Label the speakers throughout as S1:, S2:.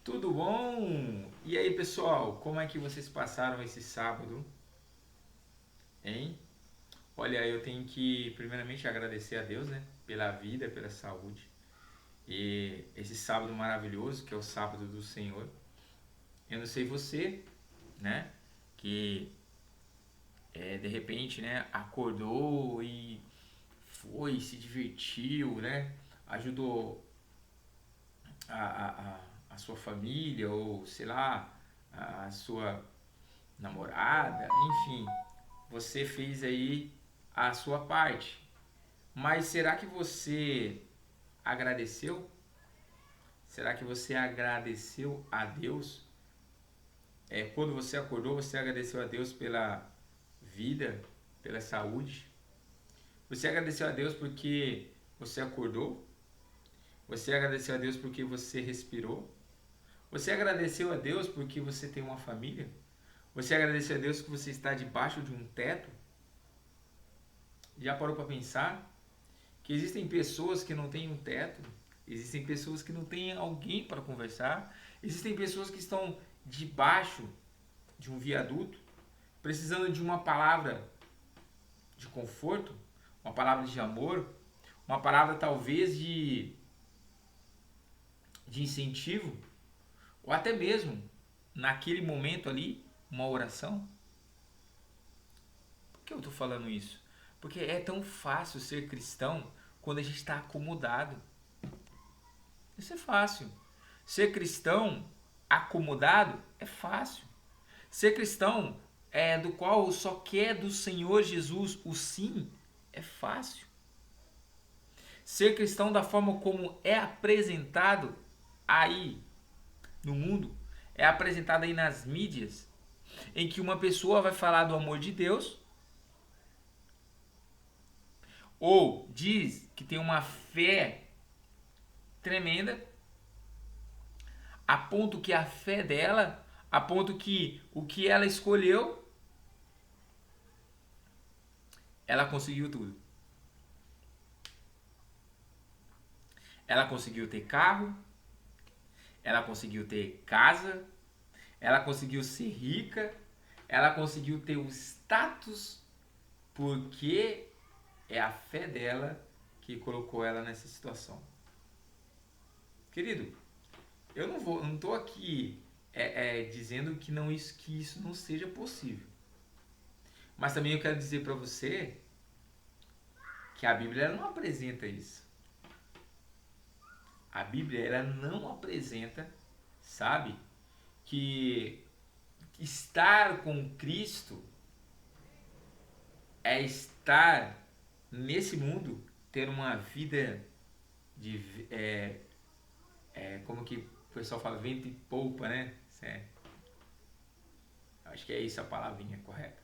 S1: Tudo bom? E aí, pessoal, como é que vocês passaram esse sábado, hein? Olha, eu tenho que primeiramente agradecer a Deus, né, pela vida, pela saúde e esse sábado maravilhoso que é o sábado do Senhor. Eu não sei você, né, que de repente, né, acordou e foi, se divertiu, né, ajudou a sua família ou sei lá, a sua namorada, enfim, você fez aí a sua parte. Mas será que você agradeceu? Será que você agradeceu a Deus? Quando você acordou, você agradeceu a Deus pela vida, pela saúde? Você agradeceu a Deus porque você acordou? Você agradeceu a Deus porque você respirou? Você agradeceu a Deus porque você tem uma família? Você agradeceu a Deus que você está debaixo de um teto? Já parou para pensar que existem pessoas que não têm um teto, existem pessoas que não têm alguém para conversar, existem pessoas que estão debaixo de um viaduto, precisando de uma palavra de conforto, uma palavra de amor, uma palavra talvez de incentivo, ou até mesmo naquele momento ali, uma oração. Por que eu estou falando isso? Porque é tão fácil ser cristão quando a gente está acomodado. Isso é fácil. Ser cristão acomodado é fácil. Ser cristão do qual só quer do Senhor Jesus o sim é fácil. Ser cristão da forma como é apresentado aí no mundo, é apresentado aí nas mídias, em que uma pessoa vai falar do amor de Deus ou diz que tem uma fé tremenda, a ponto que a fé dela, a ponto que o que ela escolheu, ela conseguiu tudo. Ela conseguiu ter carro, ela conseguiu ter casa, ela conseguiu ser rica, ela conseguiu ter o status porque é a fé dela que colocou ela nessa situação. Querido, eu não estou aqui dizendo que isso não seja possível. Mas também eu quero dizer para você que a Bíblia ela não apresenta isso. A Bíblia ela não apresenta, sabe, que estar com Cristo é estar nesse mundo, ter uma vida de como que o pessoal fala, vento e polpa, né? Acho que é isso a palavrinha correta.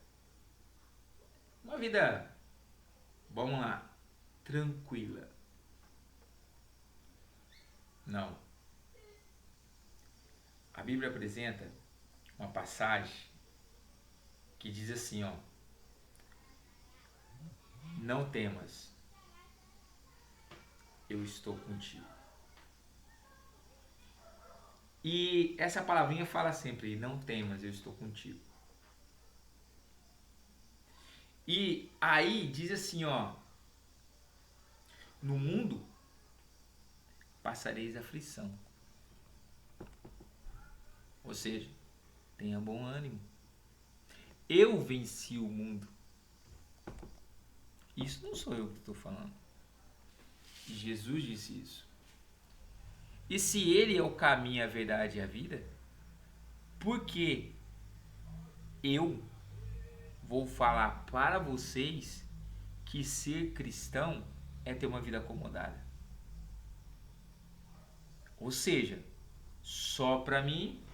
S1: Uma vida, vamos lá, tranquila. Não. A Bíblia apresenta uma passagem que diz assim, ó: não temas, eu estou contigo. E essa palavrinha fala sempre, não temas, eu estou contigo. E aí diz assim, ó: no mundo passareis aflição. Ou seja, tenha bom ânimo. Eu venci o mundo. Isso não sou eu que estou falando. Jesus disse isso. E se ele é o caminho, a verdade e a vida, por que eu vou falar para vocês que ser cristão é ter uma vida acomodada? Ou seja, só para mim,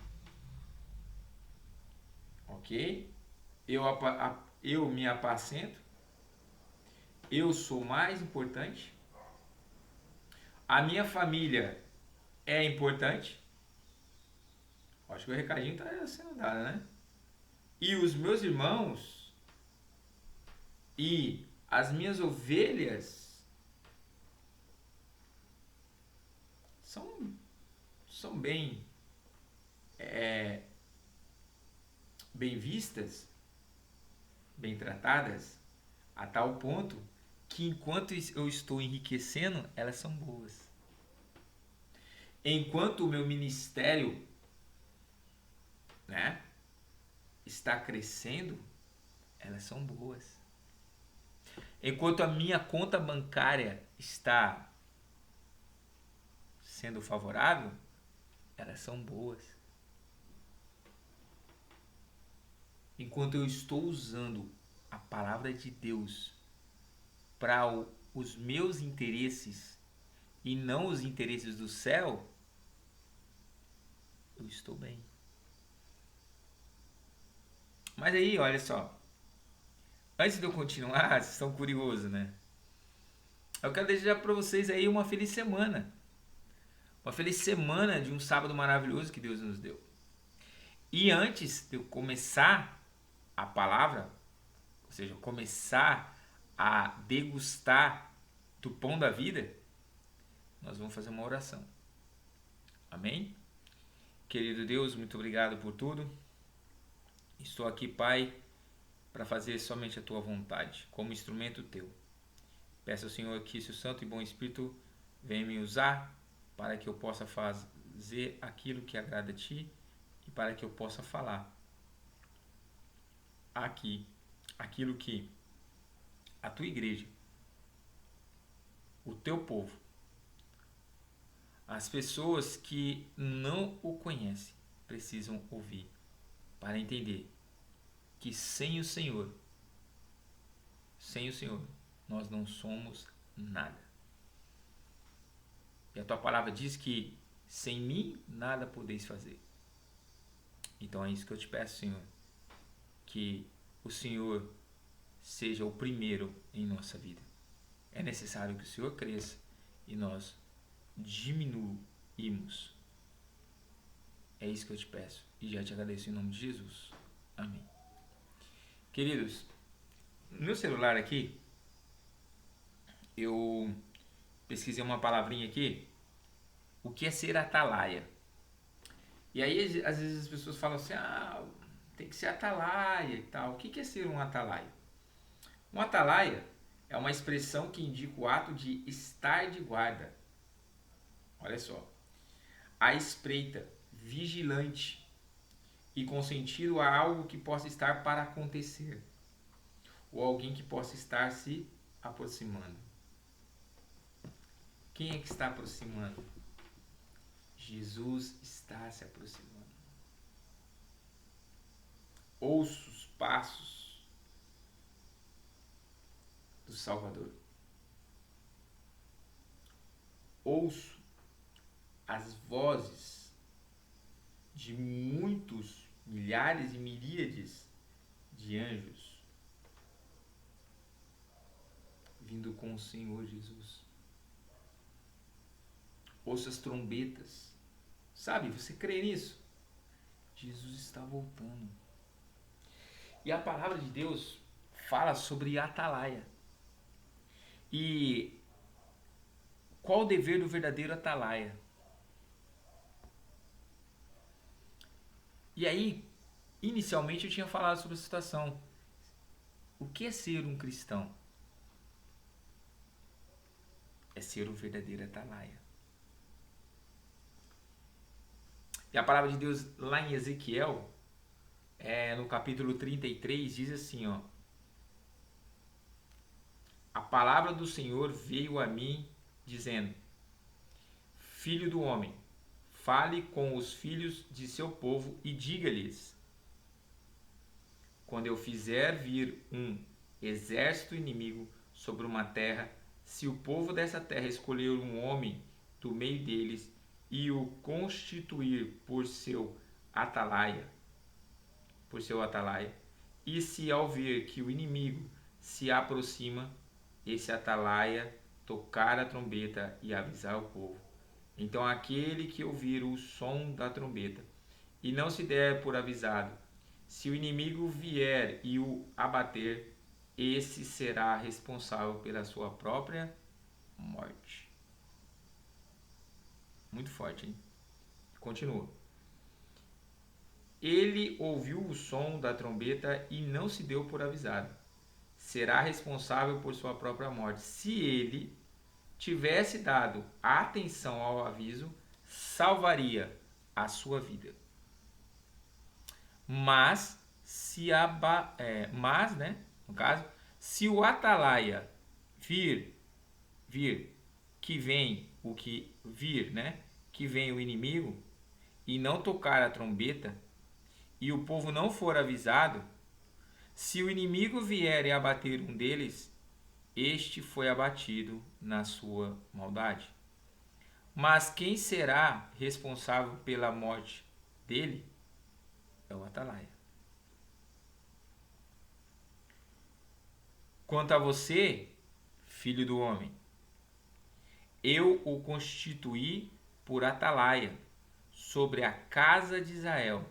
S1: ok? Eu me apacento, eu sou mais importante, a minha família é importante. Acho que o recadinho está sendo dado, né? E os meus irmãos e as minhas ovelhas são, são bem bem vistas, bem tratadas, a tal ponto que enquanto eu estou enriquecendo, elas são boas. Enquanto o meu ministério, né, está crescendo, elas são boas. Enquanto a minha conta bancária está sendo favorável, elas são boas. Enquanto eu estou usando a palavra de Deus para os meus interesses e não os interesses do céu, eu estou bem. Mas aí, olha só. Antes de eu continuar, vocês estão curiosos, né? Eu quero desejar para vocês aí uma feliz semana. Uma feliz semana de um sábado maravilhoso que Deus nos deu. E antes de eu começar a palavra, ou seja, começar a degustar do pão da vida, nós vamos fazer uma oração. Amém? Querido Deus, muito obrigado por tudo. Estou aqui, Pai, para fazer somente a Tua vontade, como instrumento Teu. Peço ao Senhor que seu Santo e Bom Espírito venha me usar para que eu possa fazer aquilo que agrada a Ti e para que eu possa falar aqui aquilo que a Tua igreja, o Teu povo, as pessoas que não o conhecem precisam ouvir para entender que sem o Senhor, nós não somos nada. E a Tua palavra diz que sem mim nada podeis fazer. Então é isso que eu te peço, Senhor, que o Senhor seja o primeiro em nossa vida. É necessário que o Senhor cresça e nós diminuímos. É isso que eu te peço e já te agradeço em nome de Jesus. Amém. Queridos, no meu celular aqui, eu pesquisei uma palavrinha aqui, o que é ser atalaia. E aí, às vezes as pessoas falam assim, tem que ser atalaia e tal. O que é ser um atalaia? Um atalaia é uma expressão que indica o ato de estar de guarda. Olha só. À espreita, vigilante e com sentido a algo que possa estar para acontecer ou alguém que possa estar se aproximando. Quem é que está aproximando? Jesus está se aproximando. Ouço os passos do Salvador. Ouço as vozes de muitos, milhares e miríades de anjos vindo com o Senhor Jesus. Ouço as trombetas. Sabe, você crê nisso? Jesus está voltando. E a palavra de Deus fala sobre atalaia. E qual o dever do verdadeiro atalaia? E aí, inicialmente eu tinha falado sobre a situação. O que é ser um cristão? É ser o verdadeiro atalaia. E a palavra de Deus lá em Ezequiel, no capítulo 33, diz assim, ó. A palavra do Senhor veio a mim, dizendo: Filho do homem, fale com os filhos de seu povo e diga-lhes: quando eu fizer vir um exército inimigo sobre uma terra, se o povo dessa terra escolher um homem do meio deles e o constituir por seu atalaia, e se ao ver que o inimigo se aproxima, esse atalaia tocar a trombeta e avisar o povo, então aquele que ouvir o som da trombeta e não se der por avisado, se o inimigo vier e o abater, esse será responsável pela sua própria morte. Muito forte, hein? Continua. ele ouviu o som da trombeta e não se deu por avisado, será responsável por sua própria morte. Se ele tivesse dado atenção ao aviso, salvaria a sua vida. Mas no caso, se o atalaia vir que vem que vem o inimigo e não tocar a trombeta e o povo não for avisado, se o inimigo vier e abater um deles, este foi abatido na sua maldade. Mas quem será responsável pela morte dele é o atalaia. Quanto a você, filho do homem, eu o constituí por atalaia sobre a casa de Israel.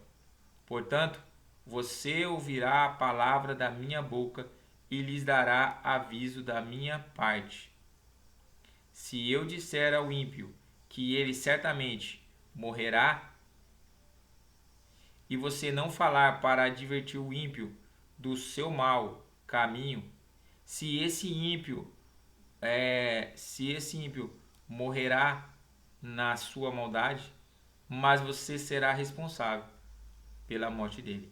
S1: Portanto, você ouvirá a palavra da minha boca e lhes dará aviso da minha parte. Se eu disser ao ímpio que ele certamente morrerá, e você não falar para advertir o ímpio do seu mau caminho, se esse ímpio morrerá na sua maldade, mas você será responsável pela morte dele.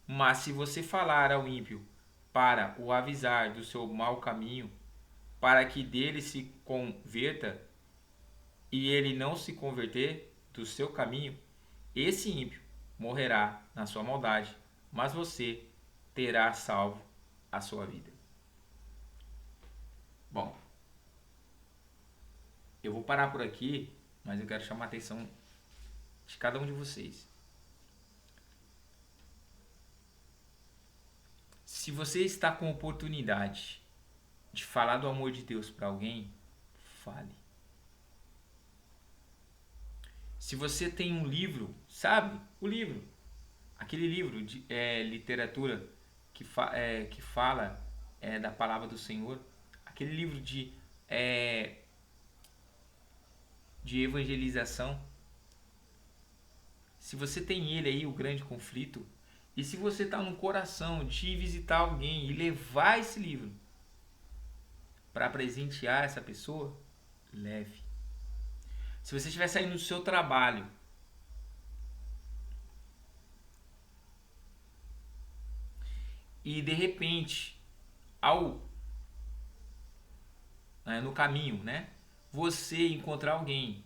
S1: Mas se você falar ao ímpio para o avisar do seu mau caminho, para que dele se converta, e ele não se converter do seu caminho, esse ímpio morrerá na sua maldade, mas você terá salvo a sua vida. Bom, eu vou parar por aqui, mas eu quero chamar a atenção de cada um de vocês. Se você está com oportunidade de falar do amor de Deus para alguém, fale. Se você tem um livro, sabe? O livro. Aquele livro de literatura que fala da palavra do Senhor. Aquele livro de evangelização. Se você tem ele aí, o grande conflito, e se você está no coração de ir visitar alguém e levar esse livro para presentear essa pessoa, leve. Se você estiver saindo do seu trabalho e de repente, no caminho, né, você encontrar alguém,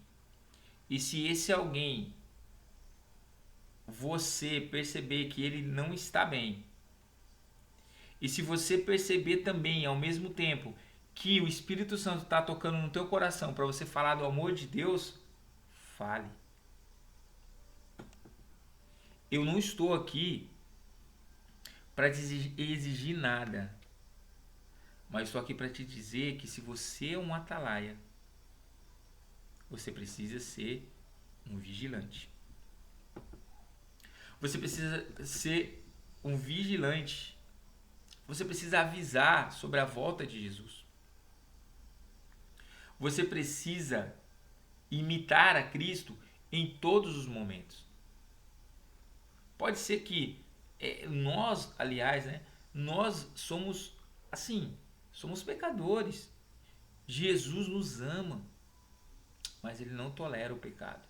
S1: e se esse alguém você perceber que ele não está bem, e se você perceber também ao mesmo tempo que o Espírito Santo está tocando no teu coração para você falar do amor de Deus, fale. Eu não estou aqui para te exigir nada, mas estou aqui para te dizer que se você é um atalaia, você precisa ser um vigilante. Você precisa ser um vigilante. Você precisa avisar sobre a volta de Jesus. Você precisa imitar a Cristo em todos os momentos. Pode ser que nós, aliás, nós somos assim, somos pecadores. Jesus nos ama, mas ele não tolera o pecado.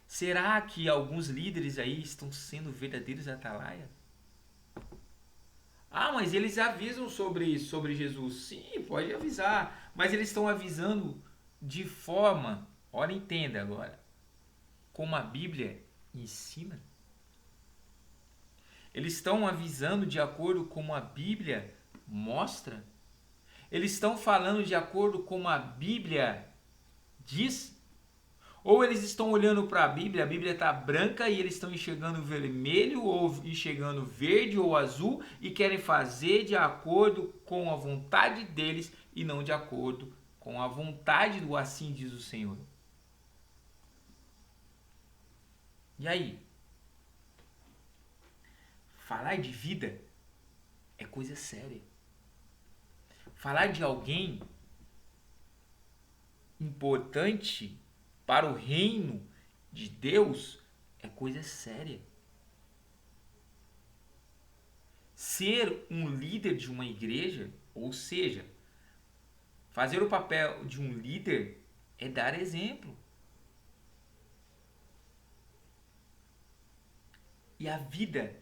S1: Será que alguns líderes aí estão sendo verdadeiros atalaia? Ah, mas eles avisam sobre Jesus. Sim, pode avisar. Mas eles estão avisando de forma, olha, entenda agora, como a Bíblia ensina. Eles estão avisando de acordo com como a Bíblia mostra. Eles estão falando de acordo com como a Bíblia diz. Ou eles estão olhando para a Bíblia está branca e eles estão enxergando vermelho ou enxergando verde ou azul e querem fazer de acordo com a vontade deles e não de acordo com a vontade do assim diz o Senhor. E aí? Falar de vida é coisa séria. Falar de alguém importante para o reino de Deus é é coisa séria. Ser um líder de uma igreja, ou seja, fazer o papel de um líder é dar exemplo. E a vida,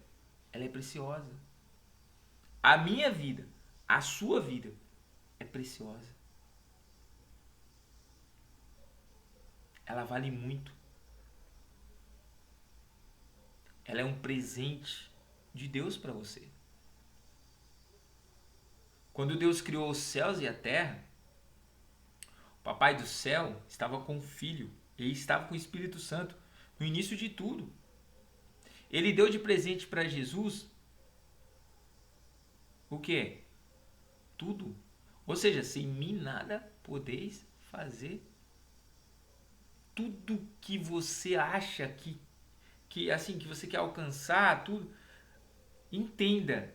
S1: ela é preciosa. A minha vida, a sua vida é preciosa. Ela vale muito. Ela é um presente de Deus para você. Quando Deus criou os céus e a terra, o Papai do céu estava com o Filho e estava com o Espírito Santo no início de tudo. Ele deu de presente para Jesus o quê? Tudo. Ou seja, sem mim nada podeis fazer. Tudo que você acha que assim que você quer alcançar, tudo, entenda,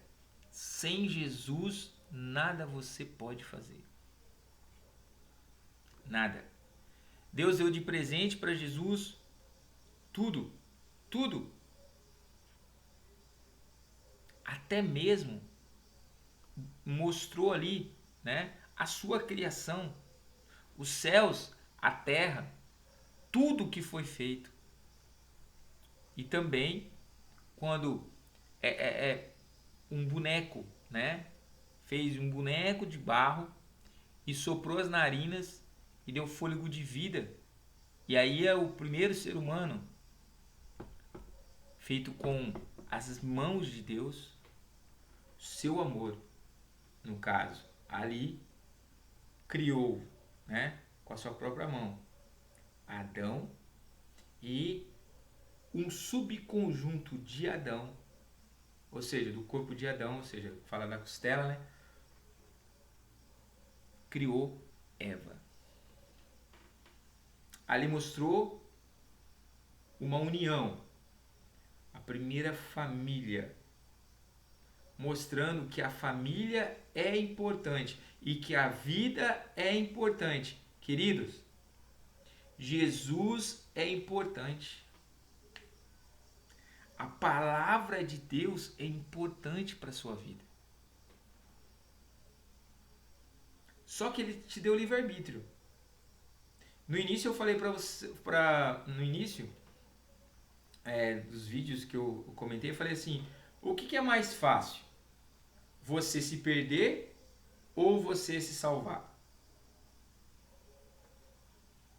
S1: sem Jesus nada você pode fazer. Nada. Deus deu de presente para Jesus tudo, tudo. Até mesmo mostrou ali, né, a sua criação, os céus, a terra, tudo que foi feito. E também quando um boneco, né, fez um boneco de barro e soprou as narinas e deu fôlego de vida. E aí é o primeiro ser humano feito com as mãos de Deus, seu amor, no caso, ali criou, né, com a sua própria mão, Adão e um subconjunto de Adão, ou seja, do corpo de Adão, ou seja, fala da costela, né, criou Eva. Ali mostrou uma união, a primeira família, mostrando que a família é importante e que a vida é importante. Queridos, Jesus é importante. A palavra de Deus é importante para a sua vida. Só que ele te deu livre-arbítrio. No início eu falei para você, no início dos vídeos que eu comentei, eu falei assim, o que é mais fácil? Você se perder ou você se salvar?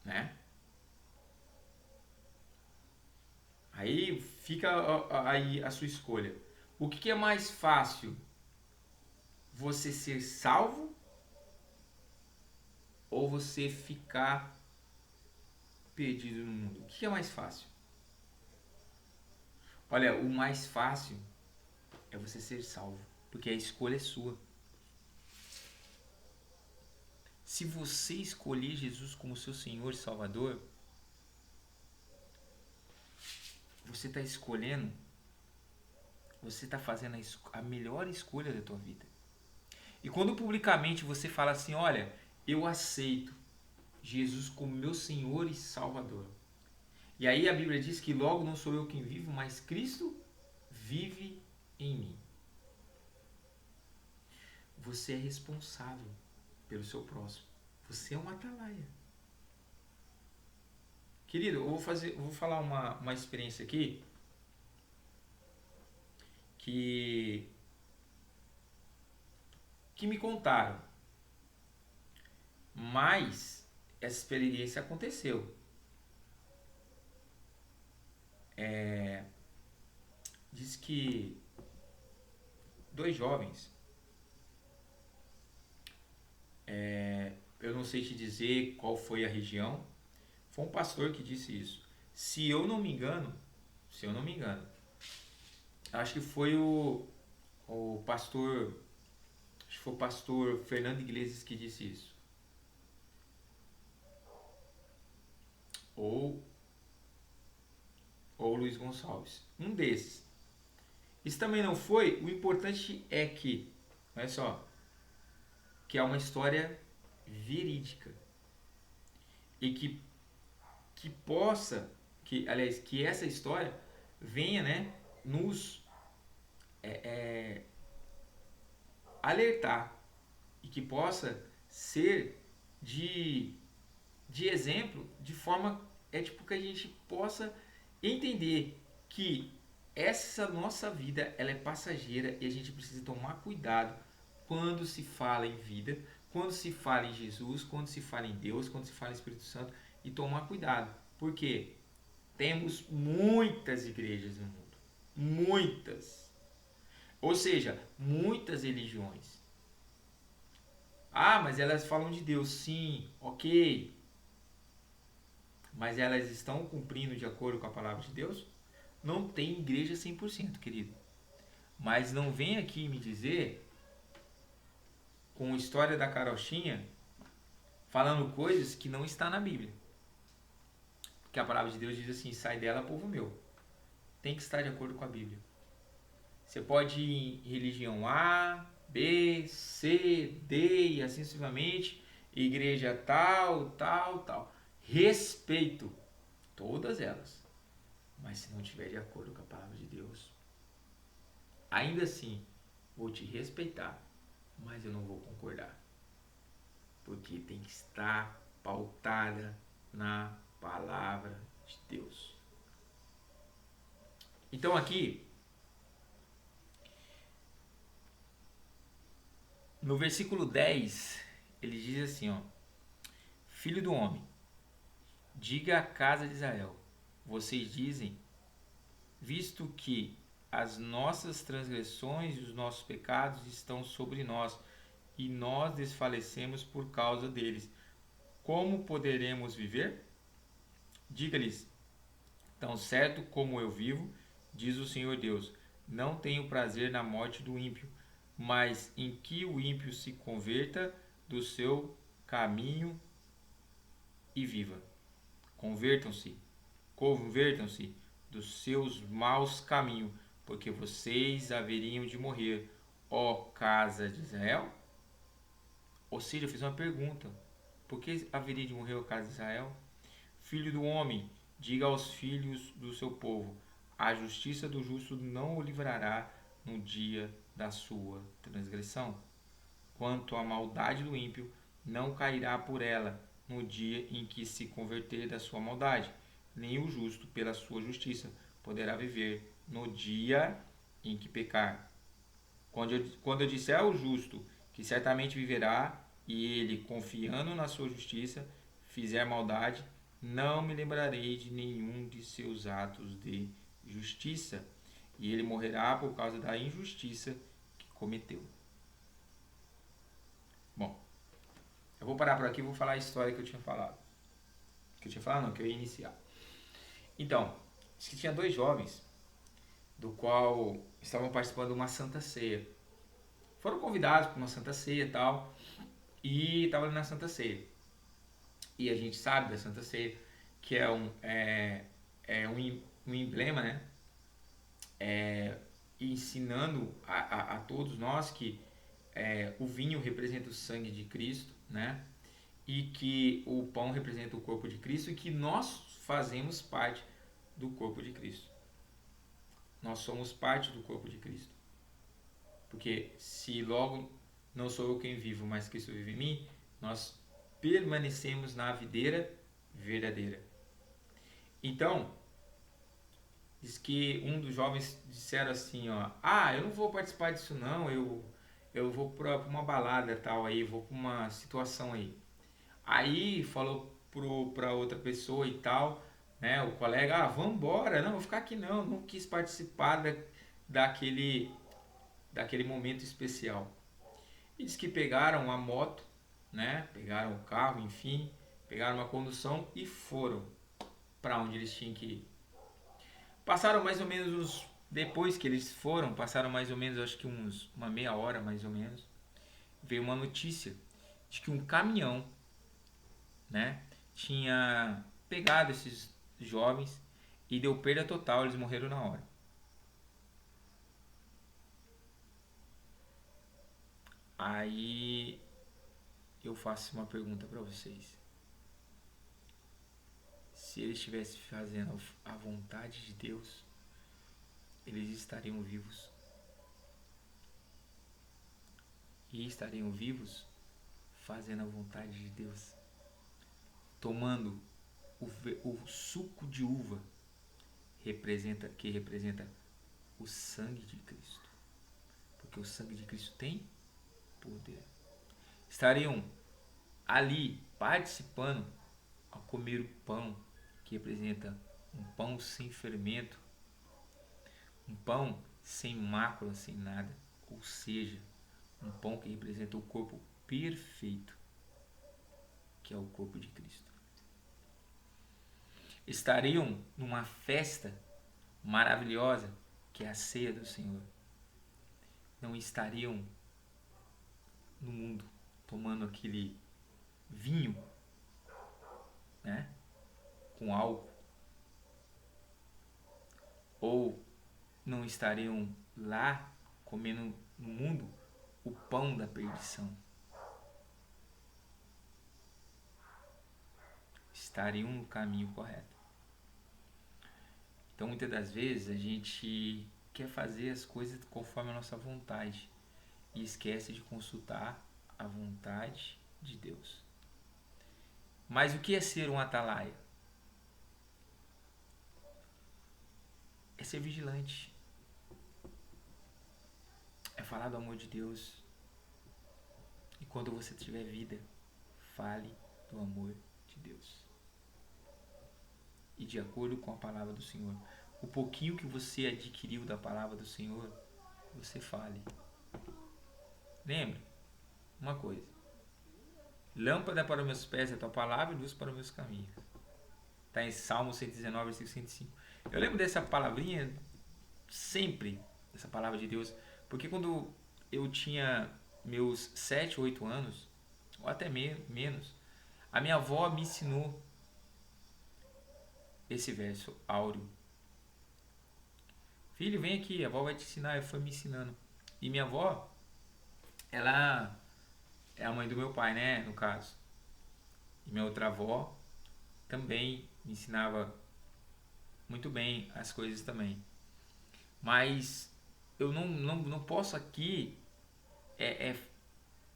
S1: Né? Aí fica aí a sua escolha. O que é mais fácil? Você ser salvo ou você ficar perdido no mundo? O que é mais fácil? Olha, o mais fácil é você ser salvo, porque a escolha é sua. Se você escolher Jesus como seu Senhor e Salvador, você está escolhendo, você está fazendo a melhor escolha da tua vida. E quando publicamente você fala assim, olha, eu aceito Jesus como meu Senhor e Salvador. E aí a Bíblia diz que logo não sou eu quem vivo, mas Cristo vive em mim. Você é responsável pelo seu próximo. Você é um atalaia. Querido, eu vou falar uma experiência aqui que me contaram. Mas essa experiência aconteceu. Diz que dois jovens, eu não sei te dizer qual foi a região, foi um pastor que disse isso. Se eu não me engano, acho que foi o pastor, acho que foi o pastor Fernando Iglesias que disse isso. Ou Luiz Gonçalves. Um desses. Isso também não foi. O importante é que, olha só, que é uma história verídica e que que essa história venha, né, nos alertar e que possa ser de exemplo, de forma tipo que a gente possa entender que essa nossa vida ela é passageira e a gente precisa tomar cuidado quando se fala em vida, quando se fala em Jesus, quando se fala em Deus, quando se fala em Espírito Santo, e tomar cuidado, porque temos muitas igrejas no mundo, muitas, ou seja, muitas religiões. Ah, mas elas falam de Deus, sim, ok, mas elas estão cumprindo de acordo com a palavra de Deus? Não tem igreja 100%, querido. Mas não vem aqui me dizer, com a história da carochinha, falando coisas que não está na Bíblia. Porque a palavra de Deus diz assim, sai dela, povo meu. Tem que estar de acordo com a Bíblia. Você pode ir em religião A, B, C, D e assim sucessivamente, igreja tal, tal, tal. Respeito todas elas. Mas se não estiver de acordo com a palavra de Deus, ainda assim vou te respeitar, mas eu não vou concordar. Porque tem que estar pautada na palavra de Deus. Então aqui, no versículo 10, ele diz assim, ó: Filho do homem, diga à casa de Israel, vocês dizem, visto que as nossas transgressões e os nossos pecados estão sobre nós, e nós desfalecemos por causa deles. Como poderemos viver? Diga-lhes, tão certo como eu vivo, diz o Senhor Deus, não tenho prazer na morte do ímpio, mas em que o ímpio se converta do seu caminho e viva. Convertam-se, convertam-se dos seus maus caminhos, porque vocês haveriam de morrer, ó casa de Israel. Ou seja, eu fiz uma pergunta: por que haveria de morrer, ó casa de Israel? Filho do homem, diga aos filhos do seu povo: a justiça do justo não o livrará no dia da sua transgressão. Quanto à maldade do ímpio, não cairá por ela no dia em que se converter da sua maldade, nem o justo, pela sua justiça, poderá viver no dia em que pecar. Quando eu disser ao justo que certamente viverá, e ele, confiando na sua justiça, fizer maldade, não me lembrarei de nenhum de seus atos de justiça, e ele morrerá por causa da injustiça que cometeu. Bom, eu vou parar por aqui e vou falar a história que eu tinha falado. Que eu tinha falado não, que eu ia iniciar. Então, diz que tinha dois jovens, do qual estavam participando de uma santa ceia. Foram convidados para uma santa ceia e tal, e estavam ali na santa ceia. E a gente sabe da santa ceia, que é um emblema, né? Ensinando a todos nós que o vinho representa o sangue de Cristo, né? E que o pão representa o corpo de Cristo e que nós fazemos parte do corpo de Cristo. Nós somos parte do corpo de Cristo. Porque se logo não sou eu quem vivo, mas Cristo vive em mim, nós permanecemos na videira verdadeira. Então, diz que um dos jovens disseram assim, ó, eu não vou participar disso não, eu vou para uma balada tal aí, vou para uma situação aí. Aí falou para outra pessoa e tal, né, o colega, vamos embora, não, vou ficar aqui não quis participar daquele momento especial. E diz que pegaram a moto, né, pegaram o carro, enfim, pegaram uma condução e foram para onde eles tinham que ir. Passaram mais ou menos depois que eles foram, passaram mais ou menos, acho que uma meia hora mais ou menos, veio uma notícia de que um caminhão, né, tinha pegado esses jovens e deu perda total, eles morreram na hora. Aí eu faço uma pergunta para vocês. se eles estivessem fazendo a vontade de Deus, eles estariam vivos. E estariam vivos fazendo a vontade de Deus, tomando o suco de uva que representa o sangue de Cristo, porque o sangue de Cristo tem poder. Estariam ali participando a comer o pão que representa um pão sem fermento, um pão sem mácula, sem nada, ou seja, um pão que representa o corpo perfeito, que é o corpo de Cristo. Estariam numa festa maravilhosa, que é a ceia do Senhor. Não estariam no mundo tomando aquele vinho, né, com álcool, ou não estariam lá comendo no mundo o pão da perdição. Estariam no caminho correto. Então, muitas das vezes a gente quer fazer as coisas conforme a nossa vontade e esquece de consultar a vontade de Deus. Mas o que é ser um atalaia? É ser vigilante. É falar do amor de Deus. E quando você tiver vida, fale do amor de Deus. E de acordo com a palavra do Senhor, o pouquinho que você adquiriu da palavra do Senhor, você fale. Lembre uma coisa: lâmpada para os meus pés é a tua palavra e luz para os meus caminhos. Está em Salmo 119, versículo 105. Eu lembro dessa palavrinha sempre, essa palavra de Deus, porque quando eu tinha meus 7, 8 anos, ou até menos, a minha avó me ensinou esse verso áureo. Filho, vem aqui, a avó vai te ensinar. Eu fui me ensinando. E minha avó, ela é a mãe do meu pai, né, no caso. E minha outra avó também me ensinava muito bem as coisas também. Mas eu não posso aqui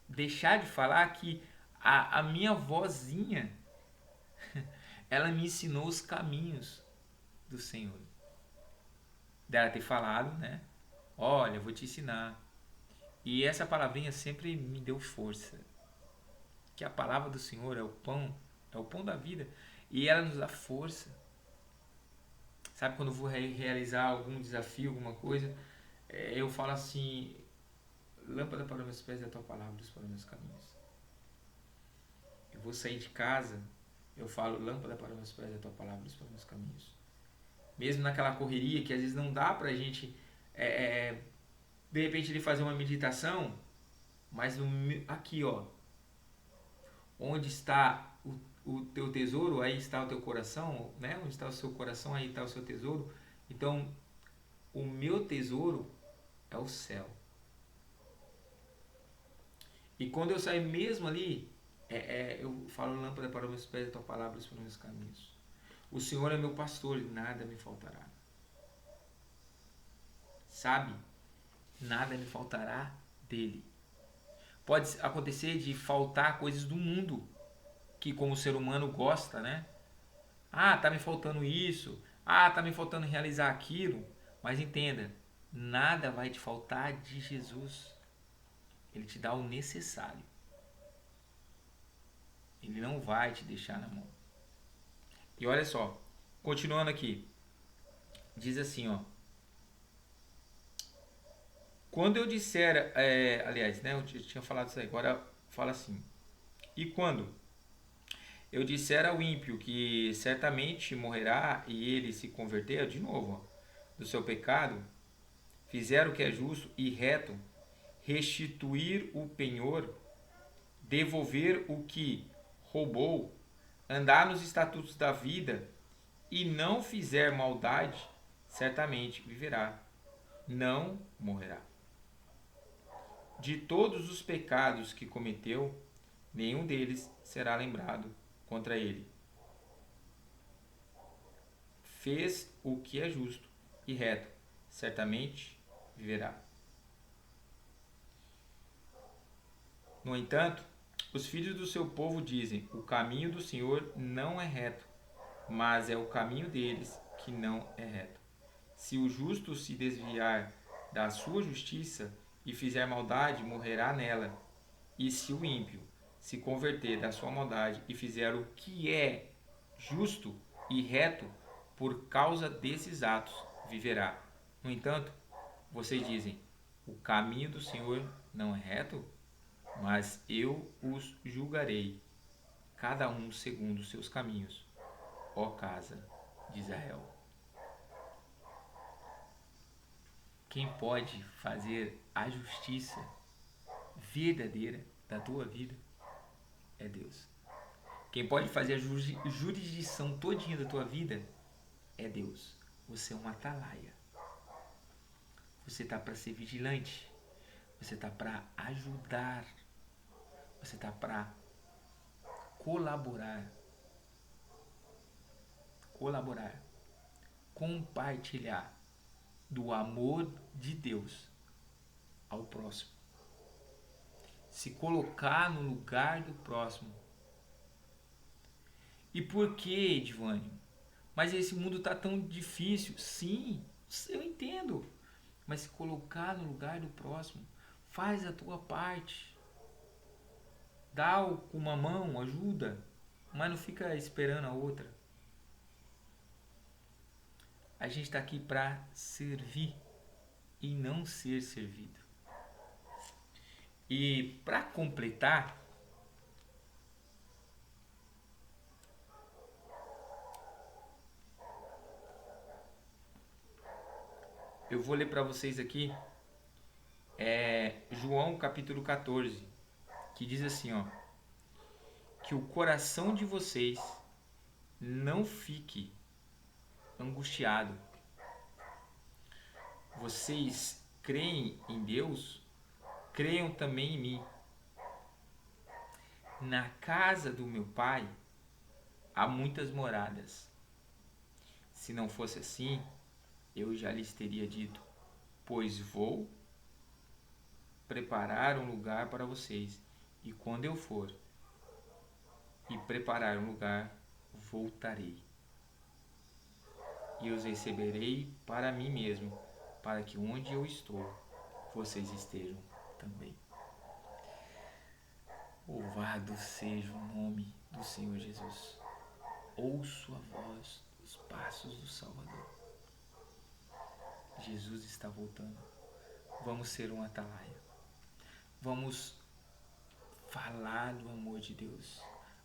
S1: deixar de falar que a minha vozinha, ela me ensinou os caminhos do Senhor. Dela ter falado, né? Olha, eu vou te ensinar. E essa palavrinha sempre me deu força. Que a palavra do Senhor é o pão da vida. E ela nos dá força. Sabe, quando eu vou realizar algum desafio, alguma coisa, eu falo assim: lâmpada para os meus pés é a tua palavra, luz para os meus caminhos. Eu vou sair de casa, eu falo: lâmpada para os meus pés é a tua palavra, luz para os meus caminhos. Mesmo naquela correria que às vezes não dá pra gente, de repente, ele fazer uma meditação, mas aqui, ó, onde está o teu tesouro, aí está o teu coração, né? Onde está o seu coração, aí está o seu tesouro. Então, o meu tesouro é o céu. E quando eu saio mesmo ali, eu falo: lâmpada para os meus pés, a tua palavra para os meus caminhos. O Senhor é meu pastor, nada me faltará. Sabe? Nada me faltará dele. Pode acontecer de faltar coisas do mundo, que como ser humano gosta, né? Ah, tá me faltando isso. Ah, tá me faltando realizar aquilo. Mas entenda, nada vai te faltar de Jesus. Ele te dá o necessário. Ele não vai te deixar na mão. E olha só, continuando aqui. Diz assim, ó. Quando eu disser, aliás, né, eu tinha falado isso aí, agora fala assim. E quando eu disser ao ímpio que certamente morrerá e ele se converter, de novo, ó, do seu pecado, fizer o que é justo e reto, restituir o penhor, devolver o que roubou, andar nos estatutos da vida e não fizer maldade, certamente viverá, não morrerá. De todos os pecados que cometeu, nenhum deles será lembrado contra ele. fez o que é justo e reto, certamente viverá. No entanto, os filhos do seu povo dizem: o caminho do Senhor não é reto, mas é o caminho deles que não é reto. Se o justo se desviar da sua justiça e fizer maldade, morrerá nela. E se o ímpio se converter da sua maldade e fizer o que é justo e reto, por causa desses atos viverá. No entanto, vocês dizem: o caminho do Senhor não é reto, mas eu os julgarei, cada um segundo os seus caminhos, ó casa de Israel. Quem pode fazer a justiça verdadeira da tua vida é Deus. Quem pode fazer a jurisdição todinha da tua vida é Deus. Você é um atalaia. Você está para ser vigilante. Você está para ajudar. Você está para colaborar. Compartilhar do amor de Deus ao próximo. Se colocar no lugar do próximo. E por que, Edvânio? Mas esse mundo está tão difícil. Sim, eu entendo. Mas se colocar no lugar do próximo, faz a tua parte. Dá uma mão, ajuda, mas não fica esperando a outra. A gente está aqui para servir e não ser servido. E para completar, eu vou ler para vocês aqui João capítulo 14, que diz assim, ó, que o coração de vocês não fique angustiado. Vocês creem em Deus? Creiam também em mim. Na casa do meu Pai há muitas moradas. Se não fosse assim, eu já lhes teria dito, pois vou preparar um lugar para vocês, e quando eu for e preparar um lugar, voltarei e os receberei para mim mesmo, para que onde eu estou, vocês estejam também. Louvado seja o nome do Senhor Jesus. Ouço a voz dos passos do Salvador. Jesus está voltando. Vamos ser um atalaia. Vamos falar do amor de Deus.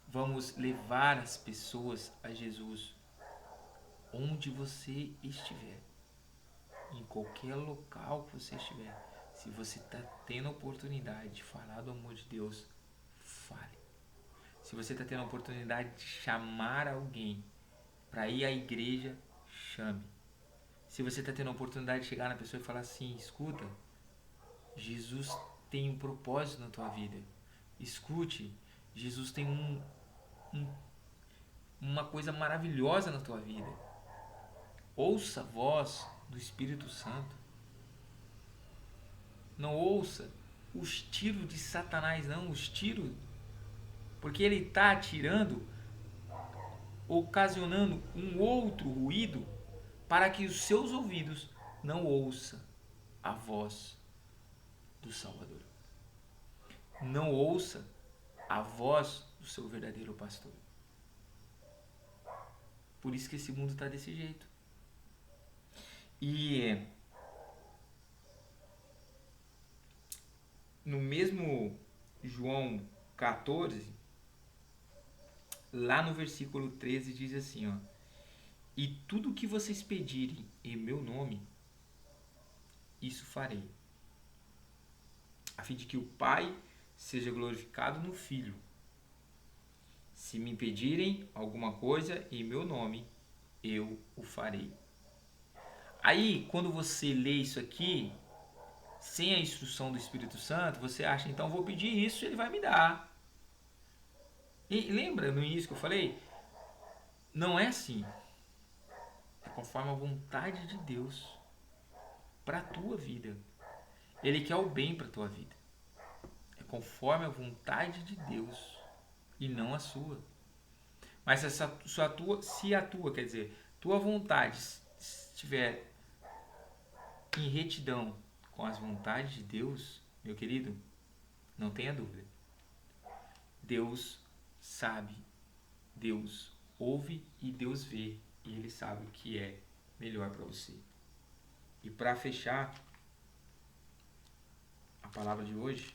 S1: Vamos levar as pessoas a Jesus. Onde você estiver, em qualquer local que você estiver, se você está tendo a oportunidade de falar do amor de Deus, fale. Se você está tendo a oportunidade de chamar alguém para ir à igreja, chame. Se você está tendo a oportunidade de chegar na pessoa e falar assim, escuta, Jesus tem um propósito na tua vida. Escute, Jesus tem uma coisa maravilhosa na tua vida. Ouça a voz do Espírito Santo. Não ouça os tiros de Satanás, não, os tiros, porque ele está atirando, ocasionando um outro ruído para que os seus ouvidos não ouçam a voz do Salvador. Não ouça a voz do seu verdadeiro pastor. Por isso que esse mundo está desse jeito. E no mesmo João 14, lá no versículo 13 diz assim, ó: e tudo que vocês pedirem em meu nome, isso farei, a fim de que o Pai seja glorificado no Filho. Se me pedirem alguma coisa em meu nome, eu o farei. Aí, quando você lê isso aqui, sem a instrução do Espírito Santo, você acha, então vou pedir isso, ele vai me dar. E lembra no início que eu falei? Não é assim. É conforme a vontade de Deus para a tua vida. Ele quer o bem para a tua vida. É conforme a vontade de Deus e não a sua. Mas se a tua, quer dizer, tua vontade estiver em retidão com as vontades de Deus, meu querido, não tenha dúvida. Deus sabe, Deus ouve e Deus vê. E Ele sabe o que é melhor para você. E para fechar a palavra de hoje,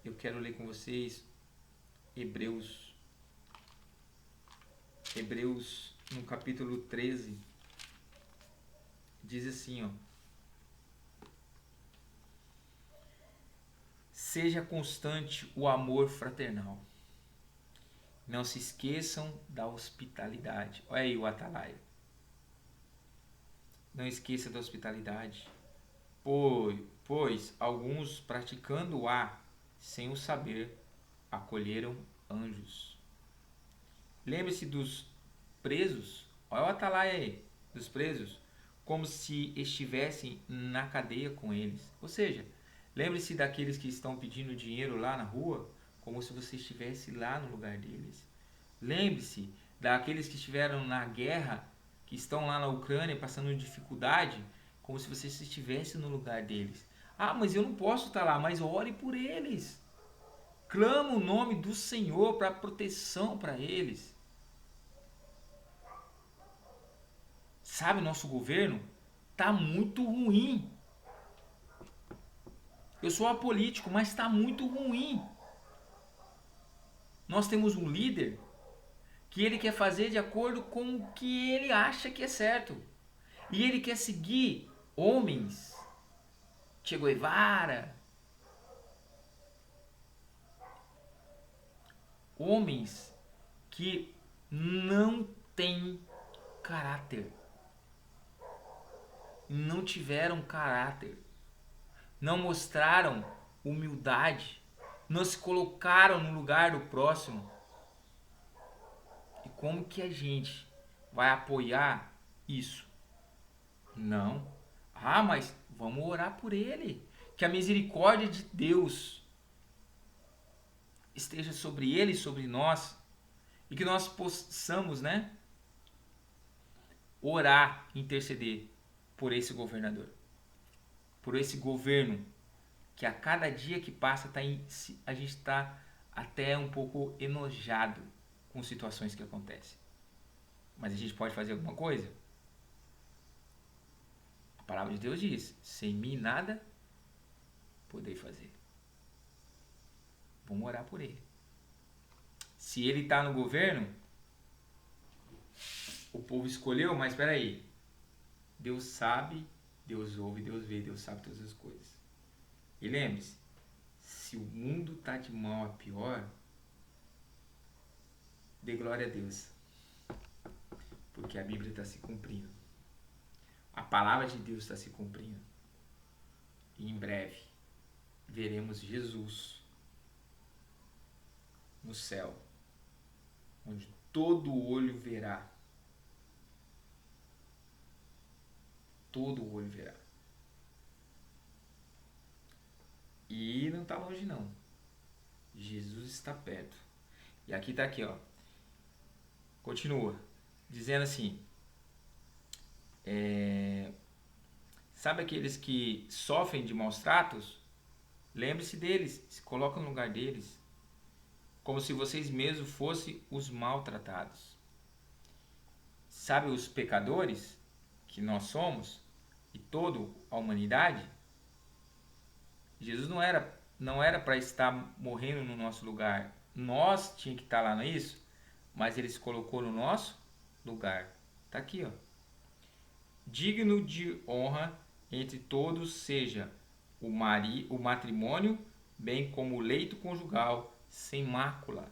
S1: eu quero ler com vocês Hebreus no capítulo 13. Diz assim, ó: seja constante o amor fraternal. Não se esqueçam da hospitalidade. Olha aí o Atalaia. Não esqueça da hospitalidade, pois alguns, praticando-a sem o saber, acolheram anjos. Lembre-se dos presos. Olha o Atalaia aí, dos presos, como se estivessem na cadeia com eles. Ou seja, lembre-se daqueles que estão pedindo dinheiro lá na rua, como se você estivesse lá no lugar deles. Lembre-se daqueles que estiveram na guerra, que estão lá na Ucrânia passando dificuldade, como se você estivesse no lugar deles. Ah, mas eu não posso estar lá, mas ore por eles. Clama o nome do Senhor para proteção para eles. Sabe, nosso governo está muito ruim. Eu sou apolítico, mas está muito ruim. Nós temos um líder que ele quer fazer de acordo com o que ele acha que é certo. E ele quer seguir homens, Che Guevara, homens que não têm caráter, não tiveram caráter, não mostraram humildade, não se colocaram no lugar do próximo. E como que a gente vai apoiar isso? Não. Ah, mas vamos orar por ele. Que a misericórdia de Deus esteja sobre ele e sobre nós. E que nós possamos, né, orar, interceder por esse governador. Por esse governo que a cada dia que passa a gente está até um pouco enojado com situações que acontecem. Mas a gente pode fazer alguma coisa? A palavra de Deus diz: sem mim nada podei fazer. Vamos orar por ele. Se ele está no governo, o povo escolheu, mas espera aí. Deus sabe, Deus ouve, Deus vê, Deus sabe todas as coisas. E lembre-se, se o mundo está de mal a pior, dê glória a Deus. Porque a Bíblia está se cumprindo. A palavra de Deus está se cumprindo. E em breve veremos Jesus no céu, onde todo olho verá. Todo olho verá. E não está longe não. Jesus está perto. E aqui está aqui, ó. Continua dizendo assim: sabe aqueles que sofrem de maus tratos? Lembre-se deles, se coloca no lugar deles, como se vocês mesmos fossem os maltratados. Sabe os pecadores que nós somos e toda a humanidade? Jesus não era para estar morrendo no nosso lugar. Nós tinha que estar lá, não é isso? Mas ele se colocou no nosso lugar. Está aqui, ó. Digno de honra entre todos seja o matrimônio, bem como o leito conjugal, sem mácula.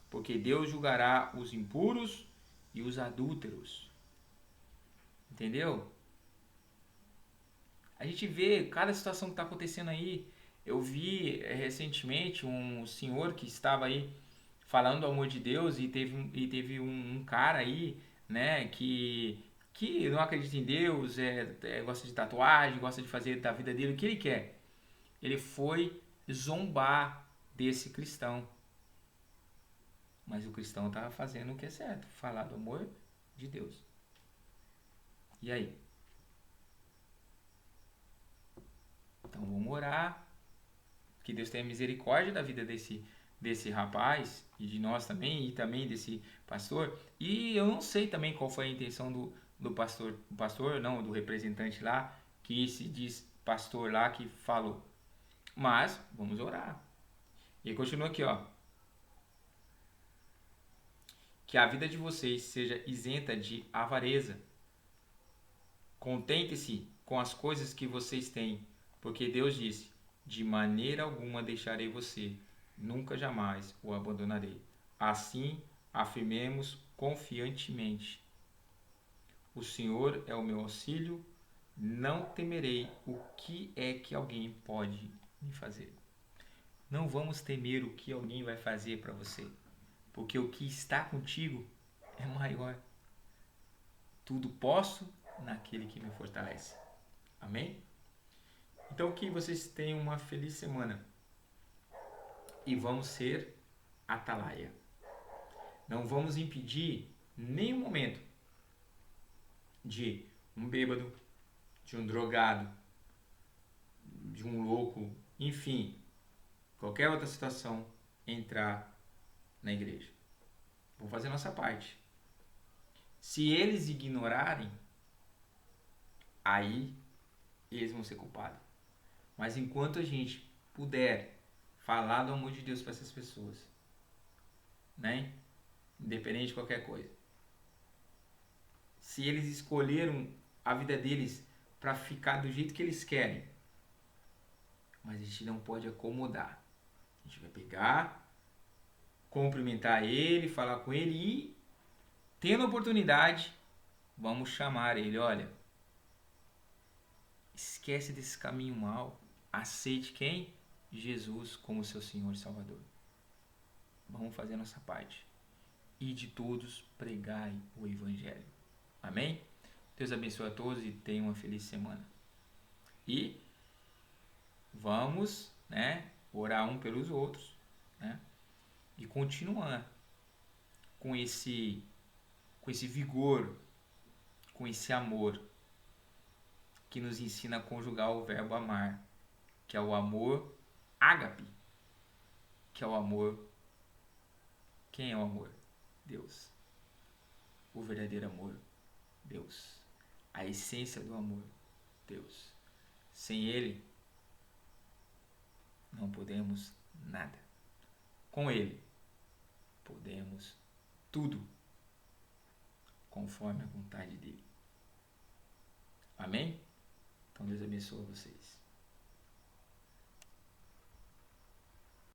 S1: Porque Deus julgará os impuros e os adúlteros. Entendeu? A gente vê cada situação que está acontecendo aí. Eu vi recentemente um senhor que estava aí falando do amor de Deus e teve um cara aí, né, que que não acredita em Deus, gosta de tatuagem, gosta de fazer da vida dele o que ele quer. Ele foi zombar desse cristão. Mas o cristão estava fazendo o que é certo, falar do amor de Deus. E aí? Então vamos orar, que Deus tenha misericórdia da vida desse rapaz, e de nós também, e também desse pastor. E eu não sei também qual foi a intenção do representante lá, que se diz pastor lá, que falou. Mas vamos orar. E ele continua aqui, ó. Que a vida de vocês seja isenta de avareza. Contente-se com as coisas que vocês têm, porque Deus disse: de maneira alguma deixarei você, nunca jamais o abandonarei. Assim, afirmemos confiantemente: o Senhor é o meu auxílio, não temerei o que é que alguém pode me fazer. Não vamos temer o que alguém vai fazer para você, porque o que está contigo é maior. Tudo posso naquele que me fortalece. Amém? Então que vocês tenham uma feliz semana. E vamos ser atalaia. Não vamos impedir nenhum momento de um bêbado, de um drogado, de um louco, enfim, qualquer outra situação entrar na igreja. Vamos fazer a nossa parte. Se eles ignorarem, aí eles vão ser culpados. Mas enquanto a gente puder falar do amor de Deus para essas pessoas, né? Independente de qualquer coisa. Se eles escolheram a vida deles para ficar do jeito que eles querem, mas a gente não pode acomodar. A gente vai pegar, cumprimentar ele, falar com ele e, tendo oportunidade, vamos chamar ele. Olha, esquece desse caminho mau. Aceite quem? Jesus como seu Senhor e Salvador. Vamos fazer a nossa parte. E de todos pregai o Evangelho. Amém? Deus abençoe a todos e tenha uma feliz semana. E vamos, né, orar um pelos outros, né? E continuar com esse vigor, com esse amor que nos ensina a conjugar o verbo amar, que é o amor ágape, que é o amor. Quem é o amor? Deus. O verdadeiro amor, Deus. A essência do amor, Deus. Sem Ele, não podemos nada. Com Ele, podemos tudo, conforme a vontade dele. Amém? Então Deus abençoe vocês.